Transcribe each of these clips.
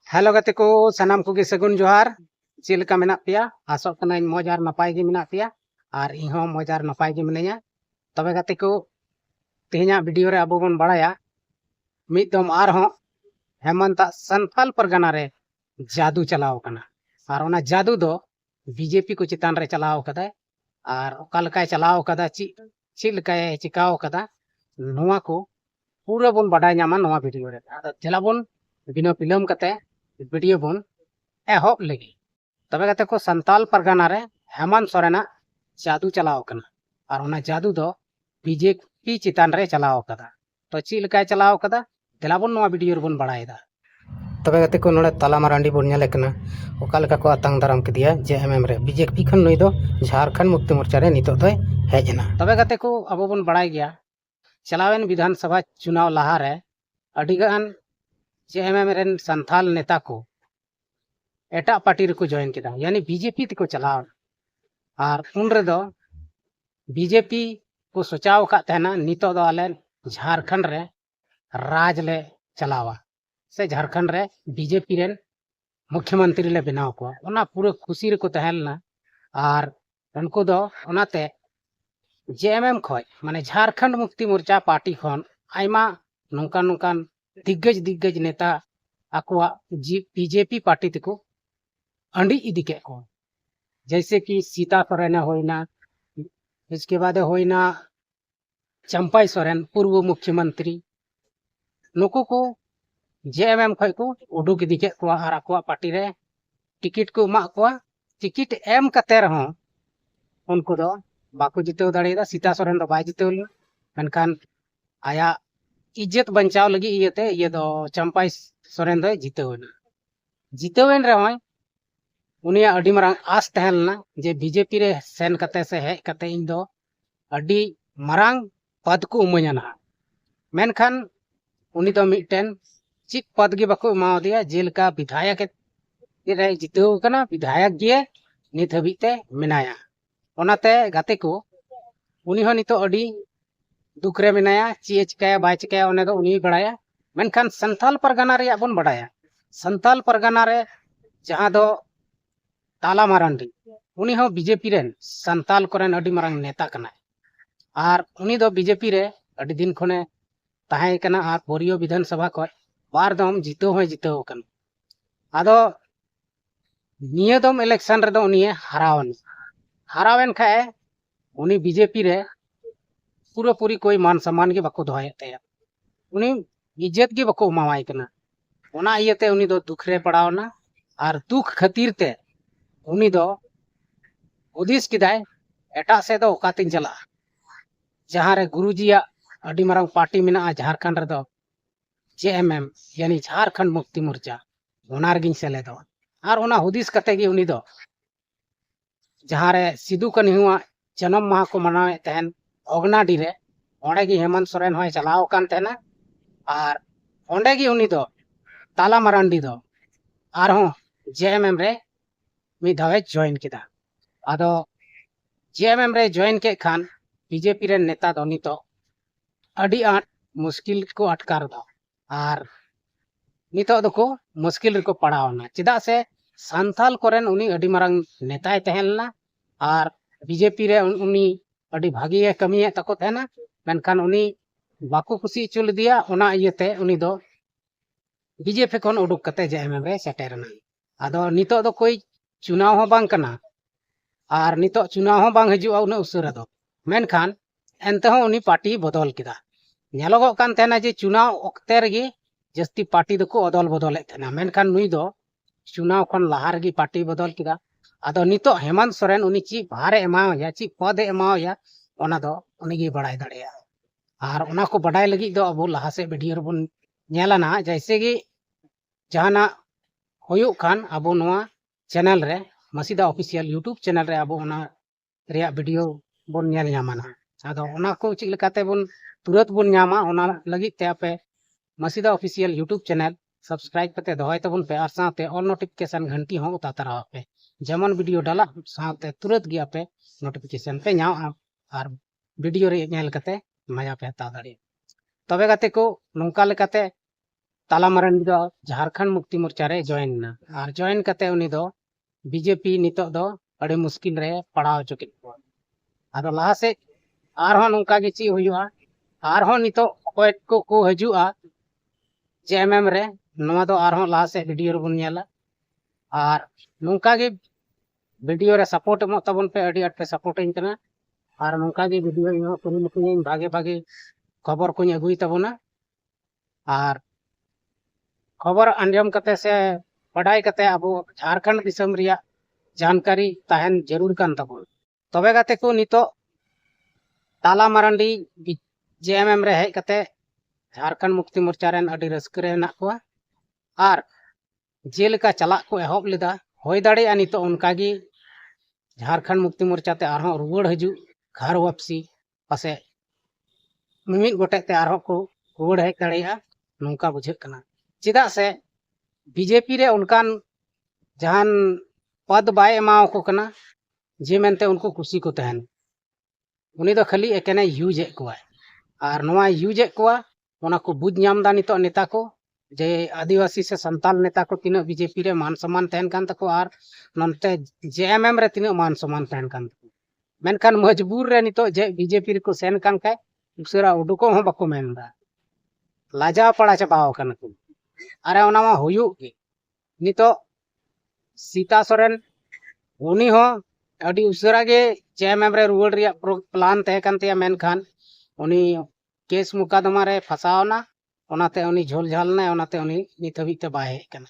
Hello गते को सनाम को सगुन जोहार चेलका मेना पिया आसो कना मौज आर नपाय गे मेना पिया और इहो मौज आर नपाय गे मिनैया तबे गते को तेहना वीडियो रे अबो बन बड़ाया मिद दम आर हो हेमंत संथाल परगना रे जादू चलाव कना और ओना जादू दो बीजेपी को चितान रे चलाव कदा और ओका लकाय चलाव कदा ची लकाय चिकाव कदा नोवा को पूरा बन बड़ाय नामा नोवा वीडियो रे आदो चला बन बिना फिल्म कते वीडियो बन एहब लगी तबे गते को संताल परगना रे हेमंत सोरेना जादू चलाव कना और ओना जादू दो बीजेपी चितान रे चलाव कदा तो ची लकाय चलाव कदा देला बन नोवा वीडियो बन बड़ायदा तबे गते को नोडे ताला मारांडी बन नेले कना ओका लका को आतंग दाराम कदिया जेएमएम रे बीजेपी खन नुई दो झारखंड मुक्ति मोर्चा रे नितो दो हेजना तबे गते को अबो बन बड़ाय गया चलावेन विधानसभा चुनाव लहा रे अडिगान जेएमएम रेन संथाल नेता को एटा पार्टी रे को जॉइन किदा यानी बीजेपी ते को चलाव और उन रे दो बीजेपी को सोचाव का तहना नितो दो आले झारखंड रे राज ले चलावा से झारखंड रे बीजेपी रेन मुख्यमंत्री ले बनाव को ओना पूरे खुशी रे को तहलना और उनको दो ओनाते जेएमएम खोय माने झारखंड मुक्ति मोर्चा पार्टी खन आयमा नोंकान नोंकान दिग्गज नेता आकुआ बीजेपी पार्टी तको अंडी इदी के को जैसे कि सीता सोरेन होइना इसके बाद होइना चंपाई सोरेन पूर्व मुख्यमंत्री नुको को जेएमएम खोय को उडुक इदी के को और आकुआ पार्टी रे टिकट को मा को टिकट एम कते रहो उनको दो बाको जितेव दाड़ेदा सीता सोरेन दो बाय जितेव मेनखान आया इज्जत बचाव लगी इयते ये दो चंपाई सोरेन दो जितेवन रहोय उनिया अडी मरांग आस तहलना जे बीजेपी रे सेन कते से हेज कते इन दो अडी मरांग पद को उमanya ना मेनखान उनी दो मिटन चिक पद गे बाको एमाव दिया जेलका विधायक रे जितेव कना विधायक गे नित हबीते मेनाया ओनाते गाते को उनी हो नितो अडी दुख रे मेनाया ची चिकाया बाय चिकाया ओने दो उनी बड़ाया मेनखान संथाल परगना रे बन बड़ाया संथाल परगना रे जहां दो ताला मारांडी उनी हो बीजेपी रेन संथाल कोरेन अडी मारांग नेता कना और उनी दो बीजेपी रे अडी दिन खने ताहे कना और बोरियो विधानसभा को बार दम जितो कन आदो निये दम इलेक्शन रे दो उनी हरावन खाए उनी बीजेपी रे पूरा पूरी कोई मान सम्मान के बको दोहाय तया उनी इज्जत के बको मावाई कना ओना इयते उनी दो दुख रे पड़ावना और दुख खातिर ते उनी दो उदिस किदाय एटा से दो ओकातिन चला जहां रे गुरुजिया अडी मारंग पार्टी मेना झारखंड रे दो जेएमएम यानी झारखंड मुक्ति मोर्चा ओनार गिन सेले दो और ओना हुदिस कते गे उनी दो जहां रे सिदू कान्हुआ जन्म माह को मनावे तहन ओगनाडी रे ओंडे गे हेमंत सोरेन होय चलाव कान तहना और ओंडे गे उनी दो ताला मारांडी दो और हो जेएमएम रे मी धावे जॉइन किदा आदो जेएमएम रे जॉइन के खान बीजेपी रे नेता दो नितो अडी आट मुश्किल को अटकार दो और नितो दो को मुश्किल को पड़ावना चिदा से संथाल कोरेन उनी अडी मारंग नेताय तहलना और बीजेपी रे उनी अडी भागी कमिए तको तहना मेनखान उनी बाको खुशी चुल दिया ओना इयते उनी दो बीजेपी खन उडुक कते जेएमएम रे सेटेरना आदो नितो दो कोई चुनाव हो बांग कना और नितो चुनाव हो बांग हजुआ उना उसरा दो मेनखान एनते हो उनी पार्टी बदल किदा नेलोगो कान तहना जे चुनाव ओक्ते रेगे जस्ती पार्टी दको अदल बदल थेना मेनखान नुई दो चुनाव खन लहा रेगे पार्टी बदल किदा आदो नितो हेमंत सोरेन उनी ची भारे एमाव या ची पद एमाव या ओना दो उनी गे बड़ाय दाड़ेया और ओना को बड़ाय लगी दो अब लहा से वीडियो बन नेलाना जैसे कि जहाना होयो खान अब नोआ चैनल रे मसीदा ऑफिशियल यूट्यूब चैनल रे अब ओना रेया वीडियो बन नेल ᱧᱟᱢᱟना आदो ओना को चिक लकाते बन तुरंत बन ᱧᱟᱢᱟ ओना लगी ते आपे मसीदा ऑफिशियल यूट्यूब चैनल सब्सक्राइब करते दोहय तबन पे और साथे ऑल नोटिफिकेशन घंटी हो उता तराव पे जेमन वीडियो डाला साथे तुरंत गे आपे नोटिफिकेशन पे ᱧᱟᱢᱟ और वीडियो रे नेल कते मजा पे हता दाड़े तबे गाते को नोंका लेकाते ताला मारंडी दो झारखंड मुक्ति मोर्चा रे जॉइन ना और जॉइन कते उनी दो बीजेपी नितो दो अड़े मुश्किल रे पड़ाव चुके को आदो लहा से आरहों नोंका गे ची हुयुआ आरहों नितो कोय को हजुआ जेएमएम रे नोवा दो आरहों लहा से वीडियो रे बन नेला और नोंका गे वीडियो रे सपोर्ट एमो तबन पे अड़ी अट पे सपोर्ट इन कना और नोंका गे वीडियो इहो कुरुमुटु भागे भागे खबर को अगुई तबना और खबर अंजम कते से पढ़ाई कते अब झारखंड दिसम रिया जानकारी तहन जरूर कान तबन तबे गाते को नितो ताला मारंडी जेएमएम रे हेज कते झारखंड मुक्ति मोर्चा रेन अड़ी रस्क रे ना को और जेलका चला को एहब लेदा होय दाड़े नितो उनकागी झारखंड मुक्ति मोर्चा ते आरहों रुवड़ हजू घर वापसी पासे मिमित गोटे ते आरहों को रुवड़ हेज दाड़ेया नोंका बुझे कना चिदा से बीजेपी रे उनकान जहान पद बाय एमाओ को कना जे मेनते उनको खुशी को तहन उनी दो खाली एकेने यूज ए कोआ और नोवा यूज ए कोआ ओना को बुझ नाम दा नितो नेता को जे आदिवासी से संताल नेता को तीन बीजेपी रे मान सम्मान तहन कान तको और ननते जेएमएम रे तीन मान सम्मान तहन कान तको मेनखान मजबूर रे नितो जे बीजेपी रे को सेन कान खाय उसरा उडुको हो बको मेनदा लाजा पड़ा चाबाव कान को अरे ओना मा हुयुग गे नितो सीता सोरेन उनी हो अड़ी उसरा गे जेएमएम रे रुवड़ रिया प्लान तहे कान तेया मेनखान उनी केस मुकदमा रे फसावना ओनाते उनी झोल झालना ओनाते उनी नित हबीते बाय हेज कना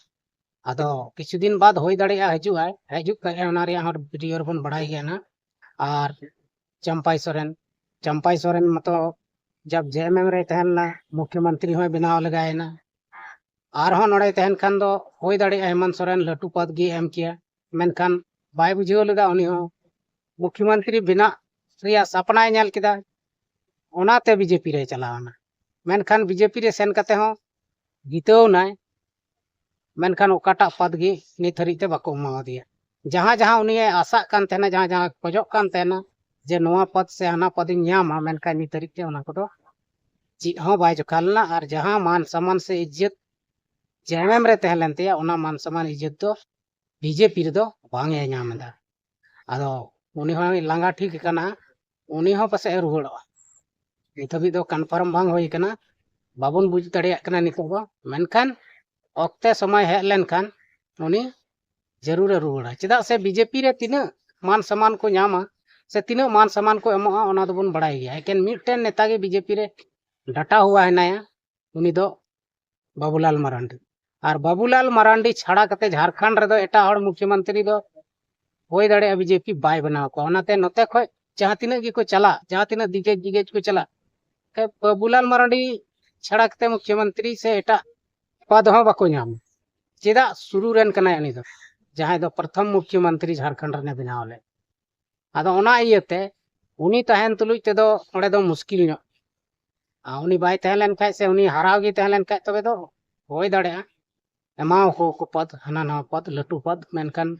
आदो किछु दिन बाद होय दाड़ेया हजुग का ओना रिया हर वीडियो बन बढ़ाई गया ना और चंपाई सोरेन मतो जब जेएमएम रे तहनना मुख्यमंत्री होय बनाव लगायना और हो नोड़े तहन खान दो होय दाड़ेया हेमंत सोरेन लटू पद गे एम किया मेनखान बाय बुझेव लेदा उनी हो मुख्यमंत्री बिना रिया सपनाय नेल केदा ओनाते बीजेपी रे चलावना मेनखान बीजेपी रे सेन कते हो जीतव नाय मेनखान ओकाटा पद गे नित हरिते बाको एमाव दिया जहां जहां उनी आशा कान तेना जहां जहां खोजोक कान तेना जे नोवा पद से हाना पद न्यामा मेनखान नित हरिते ओना कोदो चीज हो बाय जोखालना और जहां मान सम्मान से इज्जत जेएमएम रे तहलेन तेया ओना मान सम्मान इज्जत दो बीजेपी रे दो बांगे न्यामदा आदो उनी हो लांगा ठीक कना उनी हो पासे रुवड़ो नित हबी दो कन्फर्म बांग होई कना बाबन बुझ दाड़ेया कना नितो दो मेनखान ओक्ते समय हेज लेनखान उनी जरूर रुवड़ा चेदा से बीजेपी रे तीना मान सम्मान को न्यामा से तीना मान सम्मान को एमोआ ओना दो बन बड़ाई गया लेकिन मिटन नेता गे बीजेपी रे डाटा हुआ है उनी दो बाबूलाल मारांडी और बाबूलाल मारांडी छाड़ा कते झारखंड रे दो एटा हर मुख्यमंत्री दो होय दाड़े बीजेपी बाय बनाव को ओनाते नते खय जहां तीना गे को चला जहां तीना दिगेज को चला बाबूलाल मारांडी छाड़ा कते मुख्यमंत्री से एटा पद हो बाको नाम चेदा शुरू रेन कनाय उनी दो जहां दो प्रथम मुख्यमंत्री झारखंड रे बनाव ले आदो ओना इयते उनी तहन तुलुज ते दो ओडे दो मुश्किल नो उनी बाय तहलेन खाय से उनी हराव गे तहलेन खाय तबे दो होय दाड़ेया एमाव को पद हाना नवा पद लटू पद मेनखान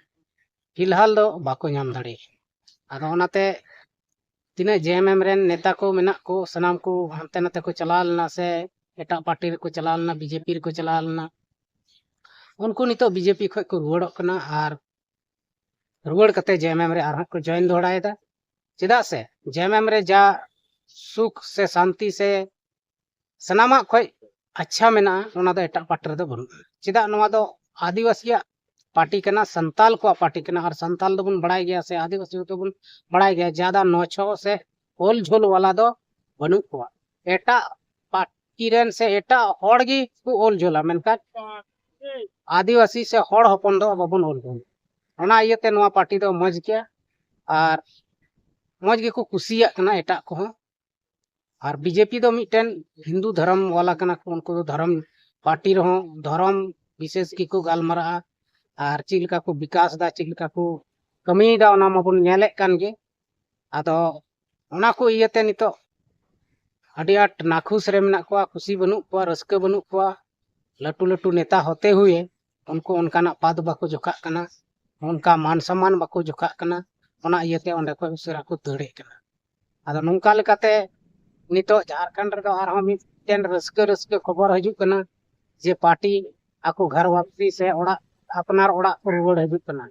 फिलहाल दो बाको नाम दाड़े आदो ओनाते तीना जेएमएम रेन नेता को मेना को सनाम को हानते नाते को चला लेना से एटा पार्टी रे को चला लेना बीजेपी रे को चला लेना उनको नितो बीजेपी खय को रुवड़ो कना और रुवड़ कते जेएमएम रे आरहा को जॉइन दोहड़ायदा चेदा से जेएमएम रे जा सुख से शांति से सनामा खय अच्छा मेना ओना दो एटा पार्टी रे दो बनु चेदा नोवा दो आदिवासी पार्टी कना संताल को पार्टी कना और संताल दो बन बढ़ाई गया से आदिवासी तो बन बढ़ाई गया ज्यादा नौछो से ओल झोल वाला दो बनु को एटा पार्टी रेन से एटा होड़ गी को ओल झोला मेनका आदिवासी से होड़ हपन दो बाबन ओल झोल ओना इयते नोवा पार्टी दो मज के और मज गे को कुसिया कना एटा को और बीजेपी दो मिटन हिंदू धर्म वाला कना को उनको दो धर्म पार्टी रहो धर्म विशेष की को गालमारा और चिलका को विकास दा चिलका को कमी दा ओना माबन नेले कान गे आदो ओना को इयते नितो अड़ी आट नाखुश रे मेना को खुशी बनु को रस्के बनु को लटू लटू नेता होते हुए उनको उनका पद बाको जोखा कना उनका मान सम्मान बाको जोखा कना ओना इयते ओंडे को उसरा को दड़े कना आदो नोंका लेकाते नितो झारखंड रे दो आरहो मिटन रस्के खबर हजू कना जे पार्टी आको घर वापसी से ओड़ा अपनार ओड़ा को रुवाड़ हजु कना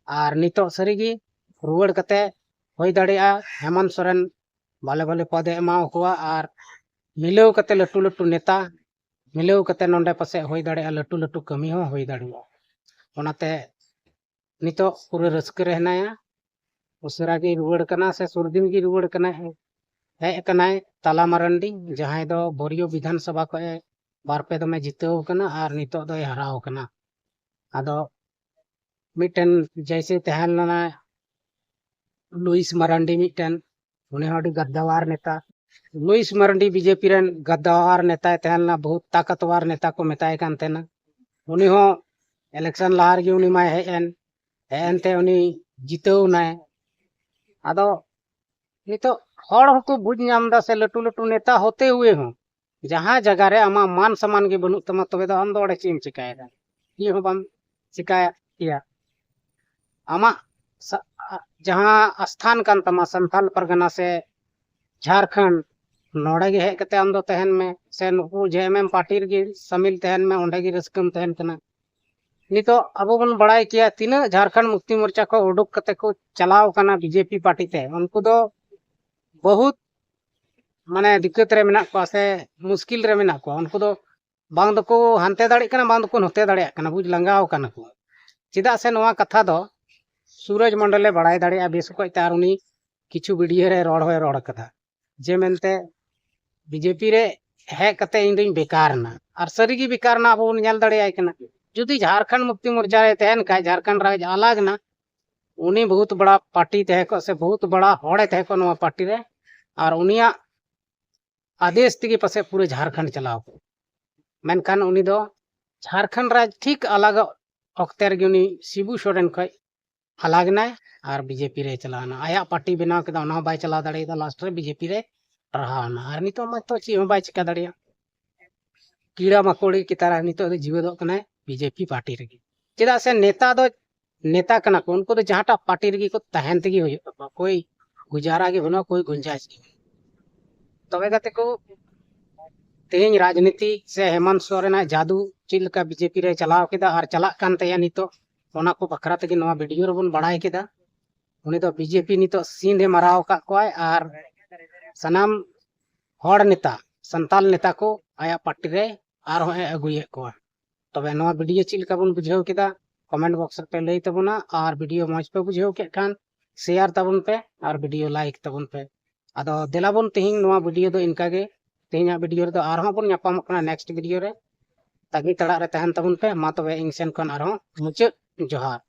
और नितो सरीगी रुवाड़ कते होई दाड़ेया हेमंत सोरेन भाले भाले पदे एमाव कोआ और मिलाव कते लटू लटू नेता मिलाव कते नोंडे पासे होई दाड़ेया लटू लटू कमी हो होई दाड़ेया ओनाते नितो पूरे रस्के रे हेनाया उसरा गी रुवाड़ कना से सुरदिन गी रुवाड़ कना हेज कनाय ताला मारंडी जहां दो बोरियो विधानसभा को बार पे दमे जिताव कना और नितो दो हराव कना आदो मिटन जैसे तहन लना लुइस मारंडी मिटन उन्हें हडी गद्दावार नेता लुइस मारंडी बीजेपी रन गद्दावार नेता तहन ना बहुत ताकतवर नेता को मेताय कान तेना उन्हीं हो इलेक्शन लाहार गी उन्हीं मा हेनते उन्हीं जिताव नाय आदो नितो हर को बुझ नामदा से लटू लटू नेता होते हुए हो जहां जगह रे आमा मान सम्मान के बनु तमा तबे दो हम दो अड़े चीम चिकायदा ये हो बम चिकाया आमा जहां स्थान कान तमा संथाल परगना से झारखंड नोड़े गे हेज कते आम दो तहन में से नुकु जेएमएम पार्टी गे शामिल तहन में ओंडे गे रस्कम तहन कना नितो अबो बन बड़ाई किया तीना झारखंड मुक्ति मोर्चा को उडुक कते को चलाव कना बीजेपी पार्टी ते उनको दो बहुत माने दिक्कत रे मेना को से मुश्किल रे मेना को उनको दो बांग दो को हानते दाड़ी कना बांग दो को नोते दाड़ी कना बुझ लंगाव कना को चिदा से नोआ कथा दो सूरज मंडले बड़ाई दाड़ी बेस को तार उनी किछु वीडियो रे रोड़ कथा जे मेनते बीजेपी रे हे कते इन दिन बेकार ना और सरी गी बेकार ना अब नेल दाड़ी आय कना जुदी झारखंड मुक्ति मोर्चा रे तहन का झारखंड राज्य अलग ना उनी बहुत बड़ा पार्टी तहे को से बहुत बड़ा होड़े तहे को नोआ पार्टी रे और उनिया आदेश तगी पासे पूरे झारखंड चलाव को मेनखान उनी दो झारखंड राज्य ठीक अलग अक्ते रे उनी शिबू सोरेन खय अलग नाय और बीजेपी रे चलाना आया पार्टी बनाव के ना बाय चला दाड़े लास्ट रे बीजेपी रे रहाना और नितो मा तो ची बाय चिका दाड़िया कीड़ा मकोड़ी की तरह नितो जीवदो कना बीजेपी पार्टी रे चेदा से नेता दो नेता कना को उनको तो जहां पार्टी रे को तहन तगी हो कोई गुजारा के बनो कोई गुंजाइश नहीं तबे गते को तेज राजनीति से हेमंत सोरेन जादू चिल का बीजेपी रे चलाव केदा और चला कान तया नितो ओना को बखरा तगी नवा वीडियो रे बन बड़ाई केदा उनी तो बीजेपी नितो सींधे मराव का कोय और सनाम हड़ नेता संताल नेता को आया पार्टी रे और हो अगुए को तबे नवा वीडियो चिल का बन बुझाव केदा कमेंट बॉक्स पे लई तबना और वीडियो मौज पे बुझाव के खान शेयर तबन पे और वीडियो लाइक तबन पे आदो देलाबन तिहिं नवा वीडियो दो इनका गे तिहिं वीडियो रे दो आरहों बन न्यापाम कना नेक्स्ट वीडियो रे तागी तड़ा रे तहन तबन पे मा तबे इंग सेन कन आरहों मुचाद जोहार।